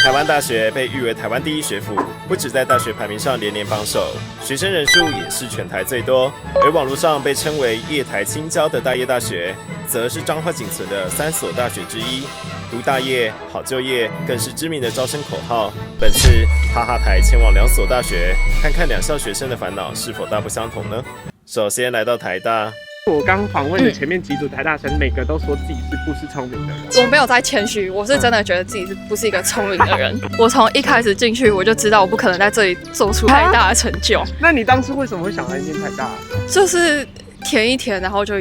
台湾大学被誉为台湾第一学府，不只在大学排名上连连榜首，学生人数也是全台最多。而网络上被称为夜台青椒的大业大学，则是彰化仅存的3所大学之一。读大业好就业更是知名的招生口号。本次哈哈台前往2所大学，看看2校学生的烦恼是否大不相同呢？首先来到台大。我刚访问的前面几组台大生，每个都说自己是不是聪明的人。我没有在谦虚，我是真的觉得自己不是一个聪明的人。我从一开始进去我就知道我不可能在这里做出太大的成就。那你当初为什么会想来念台大？就是填一填，然后就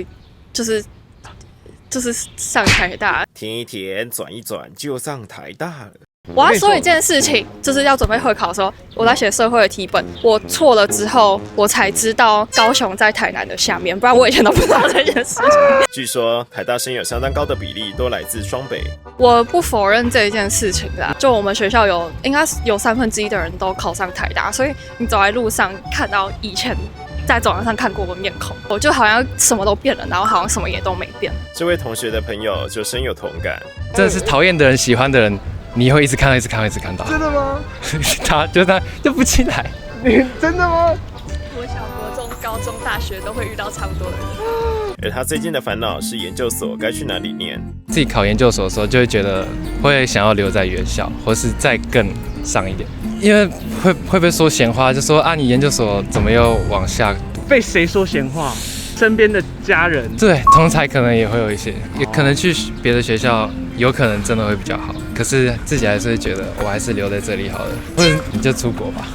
是上台大，填一填，转一转，就上台大了。我要说一件事情，就是要准备会考的时候，我在写社会的题本，我错了之后，我才知道高雄在台南的下面，不然我以前都不知道这件事情。据说台大生有相当高的比例都来自双北，我不否认这一件事情啦。就我们学校应该有1/3的人都考上台大，所以你走在路上看到以前在走廊上看过的面孔，我就好像什么都变了，然后好像什么也都没变。这位同学的朋友就深有同感，真的是讨厌的人、喜欢的人。你会一直看到。真的吗？他就不进来。你真的吗？国小、国中、高中、大学都会遇到差不多的人。而他最近的烦恼是研究所该去哪里念。自己考研究所的时候，就会觉得会想要留在原校，或是再更上一点，因为会被说闲话，就说啊，你研究所怎么又往下读？被谁说闲话？身边的家人，对，同才可能也会有一些，也可能去别的学校，有可能真的会比较好。可是自己还是会觉得，我还是留在这里好了，或者你就出国吧。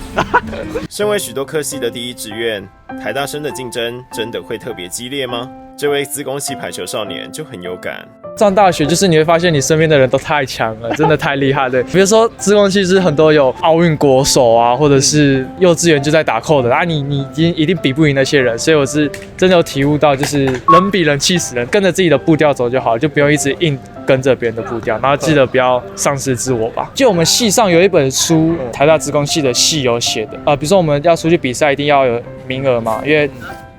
身为许多科系的第一志愿，台大生的竞争真的会特别激烈吗？这位资工系排球少年就很有感。上大学就是你会发现你身边的人都太强了，真的太厉害了。比如说资工系是很多有奥运国手啊，或者是幼稚园就在打扣的啊，你一定比不赢那些人。所以我是真的有体悟到，就是人比人气死人，跟着自己的步调走就好，就不用一直硬跟着别人的步调，然后记得不要丧失自我吧。就我们系上有一本书，台大资工系的系有写的，比如说我们要出去比赛，一定要有名额嘛，因为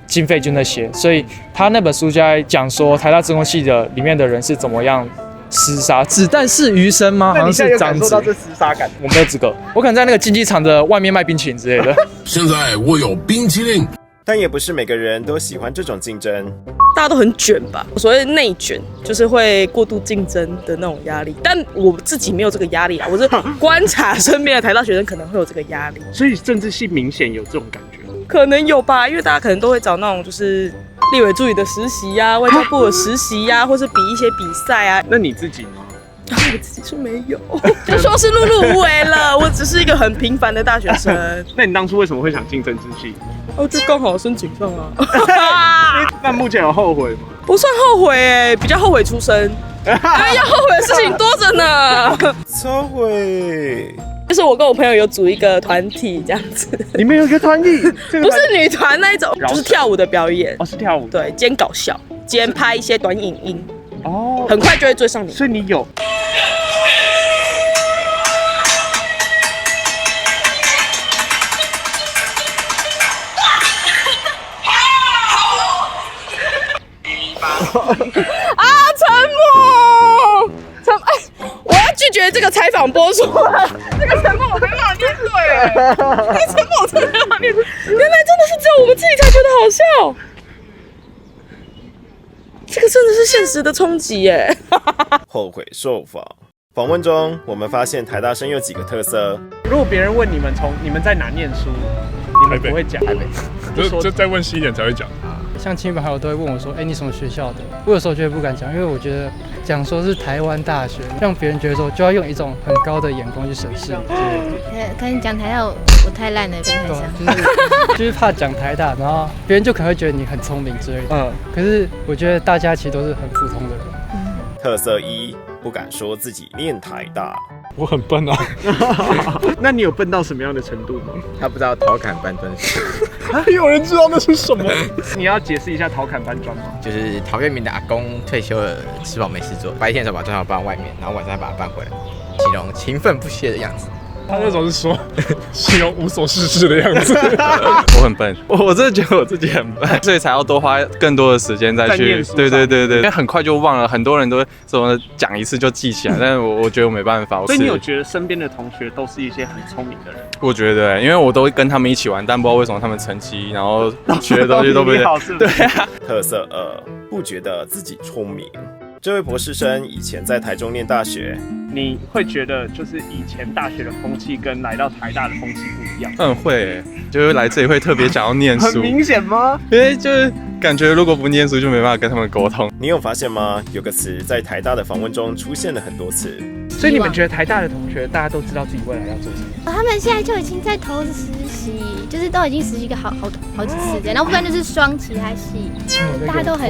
经费就那些，所以他那本书就在讲说台大资工系的里面的人是怎么样厮杀，子弹是余生吗？好像是这样子。感受到这厮杀感？我没有资格，我可能在那个竞技场的外面卖冰淇淋之类的。现在我有冰淇淋。但也不是每个人都喜欢这种竞争，大家都很卷吧？所谓内卷，就是会过度竞争的那种压力。但我自己没有这个压力啊，我是观察身边的台大学生可能会有这个压力。所以政治系明显有这种感觉，可能有吧，因为大家可能都会找那种就是立委助理的实习呀、外交部的实习呀、或是比一些比赛啊。那你自己呢？我自己是没有，就说是碌碌无为了。我只是一个很平凡的大学生。那你当初为什么会想进政治系？就刚好申请上啊。那目前有后悔吗？不算后悔比较后悔出生。因为要后悔的事情多着呢。超悔。就是我跟我朋友有组一个团体这样子。你们有一个团体？不是女团那一种，就是跳舞的表演。是跳舞。对，兼搞笑，兼拍一些短影音。哦，很快就会追上你。所以你有。沉默！我要拒绝这个采访播出了。这个沉默我没办法面对，这个沉默我真的没办法面对。原来真的是只有我们自己才觉得好笑。这个真的是现实的冲击耶！后悔受访。访问中，我们发现台大生有几个特色。如果别人问你们在哪念书，你们不会讲台北，就再问细一点才会讲。像亲朋好友都会问我说：“你什么学校的？”我有时候就会不敢讲，因为我觉得讲说是台湾大学，让别人觉得说就要用一种很高的眼光去审视。可能讲台大我太烂了，不太想。就是怕讲台大，然后别人就可能会觉得你很聪明之类的。可是我觉得大家其实都是很普通的人。特色1，不敢说自己念台大。我很笨啊。那你有笨到什么样的程度吗？他不知道陶侃搬砖是有人知道那是什么？你要解释一下陶侃搬砖吗？就是陶渊明的阿公退休了，吃饱没事做，白天的时候把砖头搬到外面，然后晚上再把它搬回来，形容勤奋不懈的样子。他那种是说形容无所事事的样子。我很笨，我真的觉得我自己很笨，所以才要多花更多的时间再去。对，因为很快就忘了，很多人都什么讲一次就记起来，但是我觉得我没办法。所以你有觉得身边的同学都是一些很聪明的人？我觉得，因为我都跟他们一起玩，但不知道为什么他们成绩，然后学的东西都不好，是不是？对啊。特色2，不觉得自己聪明。这位博士生以前在台中念大学，你会觉得就是以前大学的风气跟来到台大的风气不一样？会，就是来这里会特别想要念书。很明显吗？因为就是感觉如果不念书就没办法跟他们沟通。你有发现吗？有个词在台大的访问中出现了很多次。所以你们觉得台大的同学大家都知道自己未来要做什么？他们现在就已经在投实习，就是都已经实习个好几次的，然后不然就是双其他系，大家都很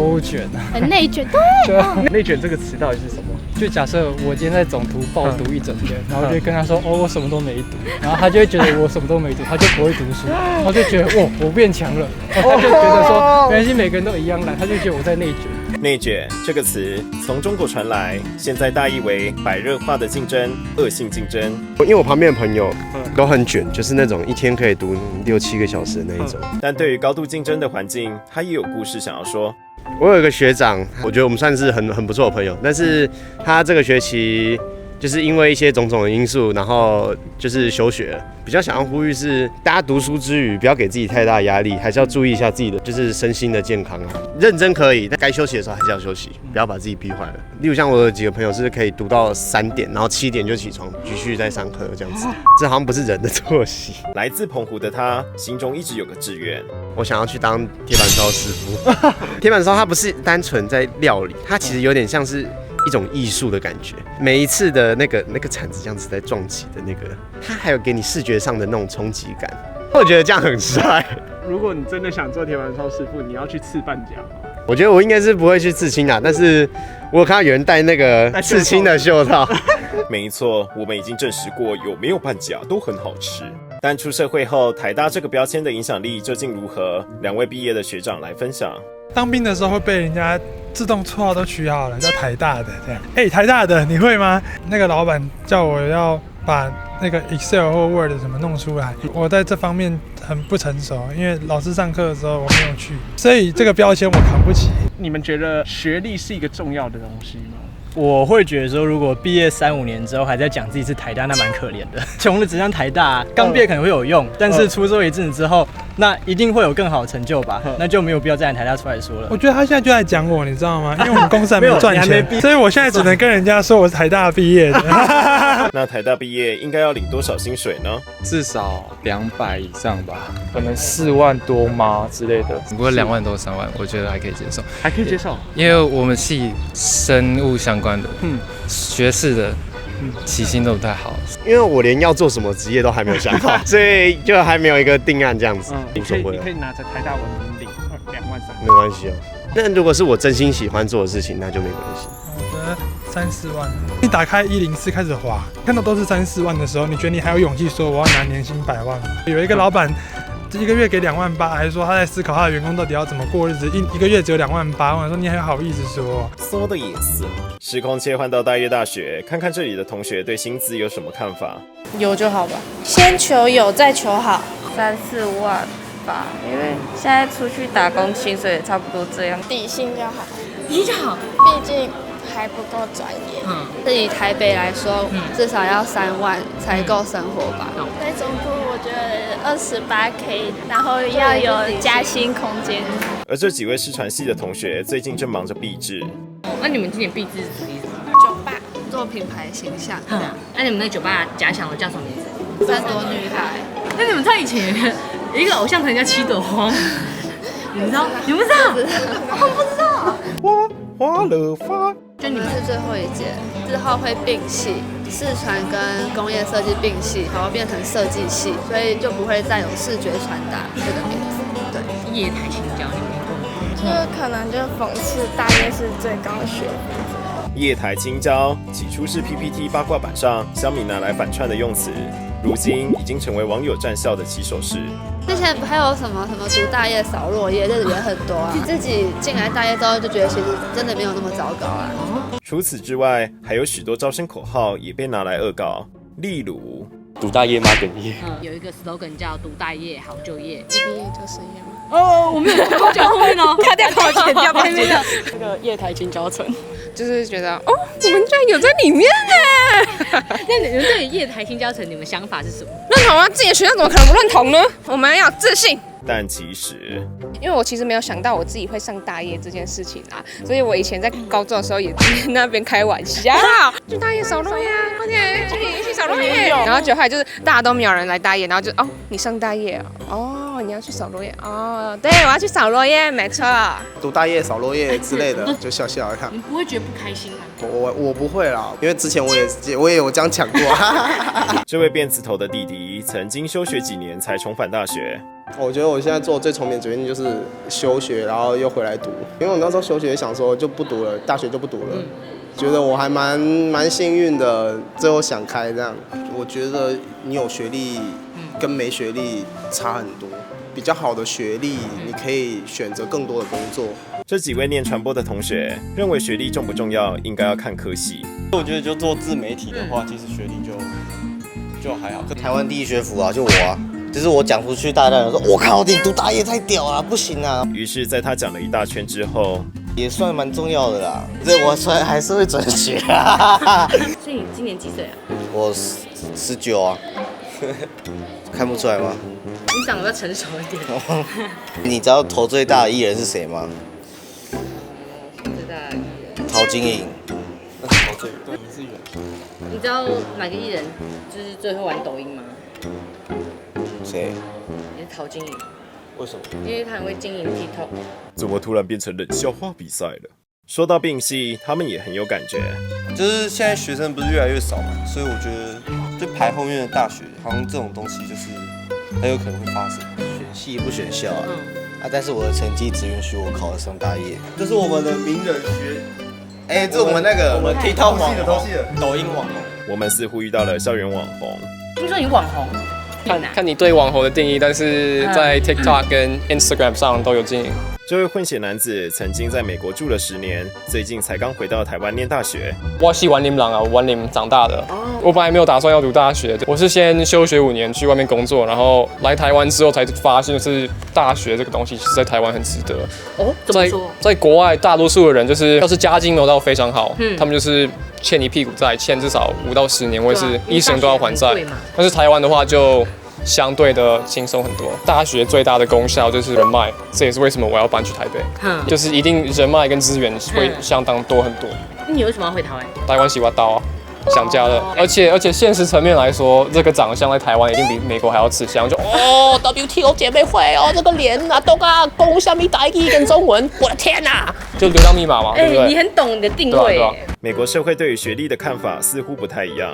内卷。对，内卷这个词到底是什么？就假设我今天在总图报读一整天，然后就跟他说我什么都没读，然后他就会觉得我什么都没读，他就不会读书，然后就觉得我变强了，他就觉得说没关系，每个人都一样烂，他就觉得我在内卷。内卷这个词从中国传来，现在大意为白热化的竞争、恶性竞争。因为我旁边的朋友都很卷，就是那种一天可以读6-7个小时的那一种。但对于高度竞争的环境，他也有故事想要说。我有一个学长，我觉得我们算是很不错的朋友，但是他这个学期就是因为一些种种的因素，然后就是休学了。比较想要呼吁是，大家读书之余不要给自己太大的压力，还是要注意一下自己的就是身心的健康啊。认真可以，但该休息的时候还是要休息，不要把自己逼坏了。例如像我有几个朋友是可以读到3点，然后7点就起床继续在上课这样子，这好像不是人的作息。来自澎湖的他，心中一直有个志愿，我想要去当铁板烧师傅。铁板烧它不是单纯在料理，它其实有点像是一种艺术的感觉。每一次的那个铲子这样子在撞击的那个，它还有给你视觉上的那种冲击感。我觉得这样很帅。如果你真的想做铁板烧师傅，你要去刺半甲吗？我觉得我应该是不会去刺青啦，但是我有看到有人戴那个刺青的袖套。没错，我们已经证实过，有没有半甲都很好吃。但出社会后，台大这个标签的影响力究竟如何？2位毕业的学长来分享。当兵的时候会被人家自动绰号都取好了，叫台大的这样。台大的你会吗？那个老板叫我要把那个 Excel 或 Word 怎么弄出来，我在这方面很不成熟，因为老师上课的时候我没有去，所以这个标签我扛不起。你们觉得学历是一个重要的东西吗？我会觉得说，如果毕业3-5年之后还在讲自己是台大，那蛮可怜的。穷的只像台大，刚毕业可能会有用，但是出社会一阵子之后，那一定会有更好的成就吧？那就没有必要再拿台大出来说了。我觉得他现在就在讲我，你知道吗？因为我们公司还没有赚钱，所以我现在只能跟人家说我是台大毕业的。那台大毕业应该要领多少薪水呢？至少200以上吧，可能4万多吗之类的。不过2万多3万，我觉得还可以接受。还可以接受，因为我们系生物相关的，学士的起薪都不太好。因为我连要做什么职业都还没有想好，所以就还没有一个定案这样子。无所谓，你可以拿着台大文凭领2万3万，没关系啊。那如果是我真心喜欢做的事情，那就没关系。我觉得3-4万，你打开104开始滑，看到都是3-4万的时候，你觉得你还有勇气说我要拿年薪100万吗？有一个老板1个月给2万8，还说他在思考他的员工到底要怎么过日子，一个月只有2万8，我想说你还好意思说？说的也是。时空切换到大业大学，看看这里的同学对薪资有什么看法？有就好吧，先求有，再求好。3-4万吧，因为现在出去打工薪水也差不多这样。底薪就好，底薪就好，毕竟还不够专业。以台北来说，至少要3万才够生活吧。在总部我觉得28K，然后要有加薪空间。而这几位视传系的同学最近正忙着毕制。那你们今年毕制是什么意思？酒吧做品牌形象。那你们那酒吧假想的叫什么名字？3朵女孩。那你们在以前有一个偶像团叫7朵花，你们知道？你不知道？我不知道。花了发。就你们是最后一届，之后会并系，视传跟工业设计并系，然后变成设计系，所以就不会再有视觉传达这个名字。对，业台青椒你没过？就可能就讽刺大业是最高的学历。业台青椒起初是 PPT 八卦版上乡民拿来反串的用词，如今已经成为网友战校的起手式。之前还有什么读大业扫落叶，这也很多啊。自己进来大业之后就觉得其实真的没有那么糟糕啊。除此之外，还有许多招生口号也被拿来恶搞，例如读大业妈哽咽。有一个 slogan 叫读大业好就业，毕业就是业嘛。哦，我没有看过讲后面哦，卡掉抱歉，掉旁边的。那个液态青椒醇，就是觉得哦，我们居然有在里面呢。那你们对于液态青椒醇，你们想法是什么？认同啊，自己的学校怎么可能不认同呢？我们要有自信。但其实，因为我其实没有想到我自己会上大业这件事情啊，所以我以前在高中的时候也在那边开玩笑，去大业扫落叶啊，快点去扫落叶。然后结果后来就是大家都没有人来大业，然后就哦，你上大业哦，你要去扫落叶哦，对，我要去扫落叶，没错。读大业、扫落叶之类的，就笑笑的看。你不会觉得不开心吗？我不会啦，因为之前我也有这样讲过。这位辫子头的弟弟曾经休学几年才重返大学。我觉得我现在做最聪明的决定就是休学，然后又回来读。因为我那时候休学想说就不读了，大学就不读了。觉得我还蛮幸运的，最后想开这样。我觉得你有学历跟没学历差很多。比较好的学历，你可以选择更多的工作。这几位念传播的同学认为学历重不重要，应该要看科系。我觉得就做自媒体的话，其实学历就还好。台湾第一学府啊，就我啊。就是我讲出去，大家人说：“我靠，你读大业太屌了，不行啊！”于是，在他讲了一大圈之后，也算蛮重要的啦。这我算还是会转学啊。所以你今年几岁啊？我19啊，看不出来吗？你长得要成熟一点。你知道头最大的艺人是谁吗？最大的艺人。陶晶莹。那是头最对，你是远。你知道哪个艺人就是最会玩抖音吗？谁？也是陶晶莹。为什么？因为他很会经营 TikTok。怎么突然变成冷笑话比赛了？说到并系，他们也很有感觉。就是现在学生不是越来越少嘛，所以我觉得就排后面的大学，好像这种东西就是很有可能会发生。选系不选校啊？但是我的成绩只允许我考得上大业。这是我们的名人学，这是我们那个我们 TikTok 网红，抖音网红。我们似乎遇到了校园网红。听说你网红。看你对网红的定义，但是在 TikTok 跟 Instagram 上都有经营。这位混血男子曾经在美国住了10年，最近才刚回到台湾念大学。我是玩林郎啊，玩林长大的。我本来没有打算要读大学，我是先休学5年去外面工作，然后来台湾之后才发现，是大学这个东西，其实在台湾很值得。哦，怎么说？在国外，大多数的人就是要是家境没有到非常好，他们就是欠一屁股债，欠至少5到10年，或者是一生都要还债。但是台湾的话就相对的轻松很多。大学最大的功效就是人脉，这也是为什么我要搬去台北。就是一定人脉跟资源会相当多很多。那你为什么要回台湾？台湾洗挖刀啊，想家了。而且现实层面来说，这个长相在台湾一定比美国还要吃香。就WTO 姐妹会哦，这个脸啊都讲什么台语跟中文，我的天哪！就流量密码嘛，对不对？你很懂你的定位。美国社会对于学历的看法似乎不太一样。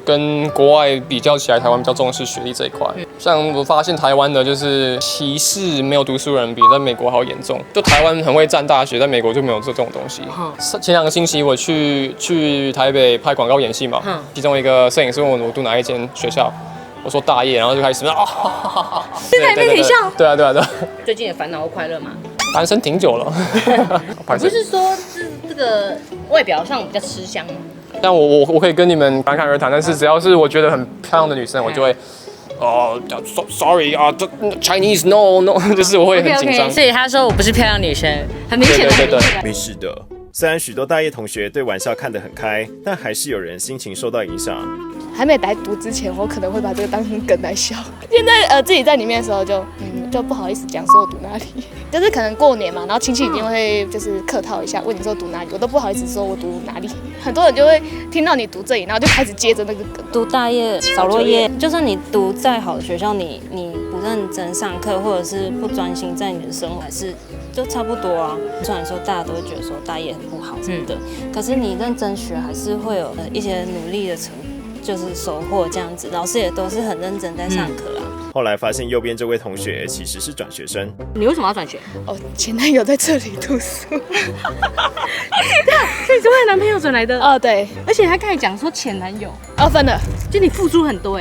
跟国外比较起来，台湾比较重视学历这一块。像我发现台湾的就是歧视没有读书人比在美国还要严重。就台湾很会占大学，在美国就没有这种东西。前2个星期我去台北拍广告演戏嘛，其中一个摄影师问我读哪一间学校，我说大业，然后就开始是台北体校。对啊。最近的烦恼或快乐吗？单身挺久了。不是说这个外表上比较吃香吗？但我可以跟你们侃侃而谈，但是只要是我觉得很漂亮的女生，我就会sorry 啊，这 Chinese no， 就是我会很紧张。所以他说我不是漂亮女生，很明显的。对，没事的。虽然许多大业同学对玩笑看得很开，但还是有人心情受到影响。还没来读之前，我可能会把这个当成梗来笑。现在自己在里面的时候就不好意思讲说我读哪里，就是可能过年嘛，然后亲戚一定会就是客套一下，问你说读哪里，我都不好意思说我读哪里。很多人就会听到你读这里，然后就开始接着那个梗。读大业、扫落叶，就算你读再好的学校，你不认真上课，或者是不专心在你的生活，还是就差不多啊。虽然说大家都会觉得说大业很不好什么的，可是你认真学，还是会有一些努力的就是收获这样子。老师也都是很认真在上课啊。后来发现右边这位同学其实是转学生。你为什么要转学？前男友在这里读书。对啊，所以是为了男朋友转来的。对。而且他刚才讲说前男友。分了。就你付出很多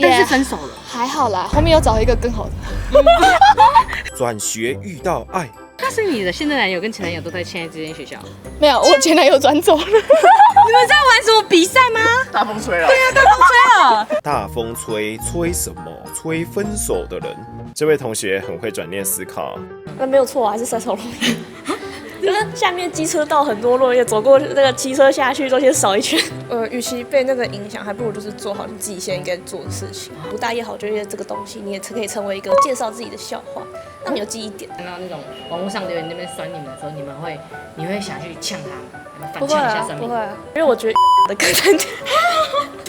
但是分手了。还好啦，后面又找一个更好的。转学遇到爱。那是你的现任男友跟前男友都在现在这间学校？没有，我前男友转走了。你们在玩什么比赛吗？大风吹了。对啊，大风吹了。大风吹，吹什么？吹分手的人。这位同学很会转念思考。那没有错啊，还是三手落叶。就是下面机车道很多落叶，走过那个机车下去都先扫一圈。与其被那个影响，还不如就是做好你自己现在应该做的事情。读大业好就业这个东西，你也可以成为一个介绍自己的笑话，让你有记忆点。看到那种网络上留言那边酸你们的时候，你会想去呛他，反不会啊，呛一下酸民。不会啊，因为我觉得的更难听，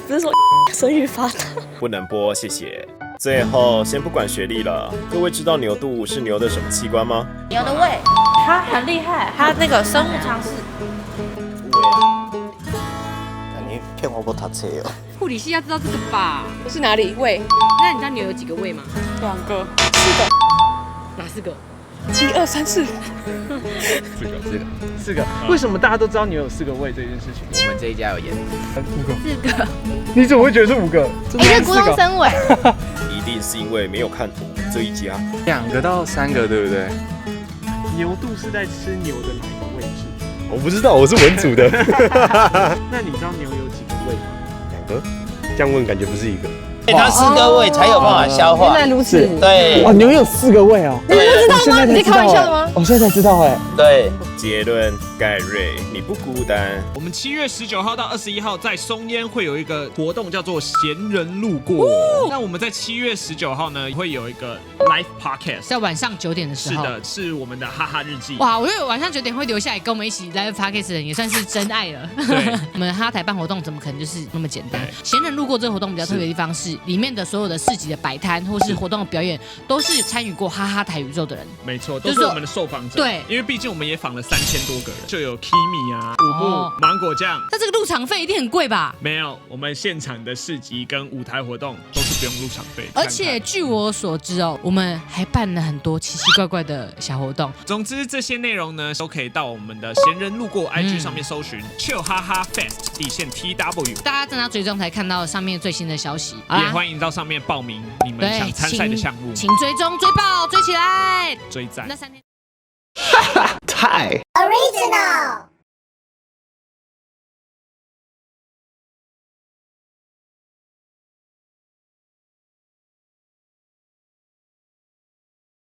不是说生育发达。不能播，谢谢。最后，先不管学历了，各位知道牛肚是牛的什么器官吗？牛的胃，他很厉害，他那个生物常识。你骗我不读册哦。护理系要知道这个吧？是哪里？胃？那你知道牛有几个胃吗？2个、4个。哪4个？1、2、3、4。4个。为什么大家都知道牛有4个胃这件事情？我们这一家有研5个。4个。你怎么会觉得是5个？是股东生尾。一定是因为没有看图这一家。2个到3个，对不对？牛肚是在吃牛的哪一个位置？我不知道，我是文组的。那你知道牛有几个胃吗？2个。这样问感觉不是1个。它4个胃才有办法消化。原来如此。对。哦，牛有4个胃哦。你不知道吗？你在开玩笑的吗？我现在才知道哎。对。结论：盖瑞，你不孤单。我们7月19号到21号在松烟会有一个活动，叫做闲人路过。那我们在7月19号呢，会有一个 live podcast， 在晚上9点的时候。是的，是我们的哈哈日记。哇，我觉得晚上9点会留下来跟我们一起 live podcast 的人，也算是真爱了。对，我们哈台办活动怎么可能就是那么简单？闲人路过这个活动比较特别的地方是，里面的所有的市集的摆摊或是活动的表演，都是参与过哈哈台宇宙的人。没错，都是我们的受访者。对，因为毕竟我们也访了3000多个人。就有 Kimi 啊、五木、芒果酱。那这个入场费一定很贵吧？没有，我们现场的市集跟舞台活动都是不用入场费。而且据我所知哦，我们还办了很多奇奇怪怪的小活动。总之这些内容呢，都可以到我们的闲人路过 IG 上面搜寻Chill哈哈 Fest _TW， 大家真的要追踪才看到上面最新的消息。也欢迎到上面报名你们想参赛的项目，请追踪、追爆、追起来、追赞。那3天。太 original。